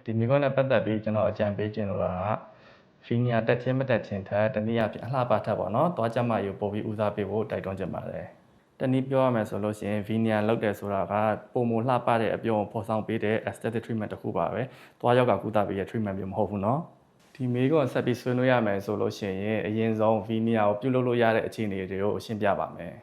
ဒီမိကုန်းနဲ့ပတ်သက်ပြီးကျွန်တော်အကြံပေးခြင်းလို့ကဗီနီယာတက်ချင်းမတက်ချင်းထက်တနည်းအားဖြင့်အလှပထက်ပေါ့နော်သွားကြမှာယူပို့ပြီးဦးစားပေးဖို့တိုက်တွန်းချင်ပါတယ်တနည်းပြောရမယ်ဆိုလို့ရှိရင်ဗီနီယာလောက်တယ်ဆိုတာကပုံမလှပတဲ့အပြုံးပေါ်ဆောင်ပေးတဲ့ aesthetic treatment တစ်ခုပါပဲသွားရောက်ကကုသပေးတဲ့ treatment မျိုးမဟုတ်ဘူးနော်ဒီမိကုန်းဆက်ပြီးဆွေးနွေးရမယ်ဆိုလို့ရှိရင်အရင်ဆုံးဗီနီယာကိုပြုလုပ်လို့ရတဲ့အခြေအနေတွေကိုရှင်းပြပါမယ်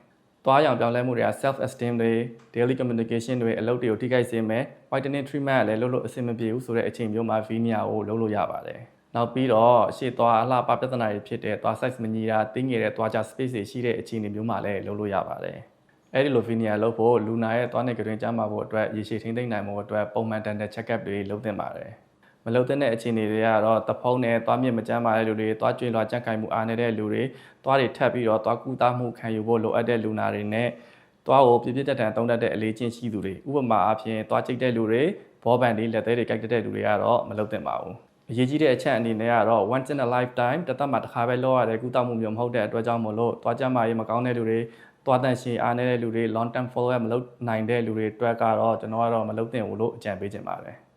သွားရောင်ပြောင်းလဲမှုတွေက self esteem တွေ daily communication တွေအလုပ်တွေကိုထိခိုက်စေမယ် whitening treatment ကလည်းလုပ်လို့အဆင်မပြေဘူးဆိုတဲ့အချိန်မျိုးမှာ Venia ကိုလုပ်လို့ရပါတယ်နောက်ပြီးတော့ရှေ့သွားအလှပပြဿနာတွေဖြစ်တဲ့သွား size မညီတာတင်းငယ်တဲ့သွားကြ space တွေရှိတဲ့အခြေအနေမျိုးမှာလည်းလုပ်လို့ရပါတယ်အဲ့ဒီလို Venia လုပ်ဖို့လူနာရဲ့သွားနေကြတွင်ကြားမှာဖို့အတွက်ရေရှည်ထိန်းသိမ်းနိုင်ဖို့အတွက်ပုံမှန် dental check up တွေလုပ်သင့်ပါတယ်မလုပ်တဲ့အခြေအနေတွေကတော့တဖုံးနဲ့သွားမြင့်မကျန်းမာတဲ့လူတွေသွားကျွေးလွှာကြက်ခိုင်မှုအားနေတဲ့လူတွေသွားတွေထပ်ပြီးတော့သွားကူတာမှုခံယူဖို့လိုအပ်တဲ့လူနာတွေနဲ့သွားကိုပြပြတက်တန်တုံးတတ်တဲ့အလေးချင်းရှိသူတွေဥပမာအားဖြင့်သွားချိတ်တဲ့လူတွေဘောဘန်တွေလက်သေးတွေကြိုက်တဲ့လူတွေကတော့မလုပ်သင့်ပါဘူးအရေးကြီးတဲ့အချက်အနေနဲ့ကတော့ once in a lifetime တစ်သက်မှာတစ်ခါပဲလုပ်ရတဲ့ကုသမှုမျိုးမဟုတ်တဲ့အတွက်ကြောင့်မို့လို့သွားကြမှာရေးမကောင်းတဲ့လူတွေသွားတန်ရှင်အားနေတဲ့လူတွေ long term follow up မလုပ်နိုင်တဲ့လူတွေအတွက်ကတော့ကျွန်တော်ကတော့မလုပ်သင့်ဘူးလို့အကြံပေးချင်ပါတယ်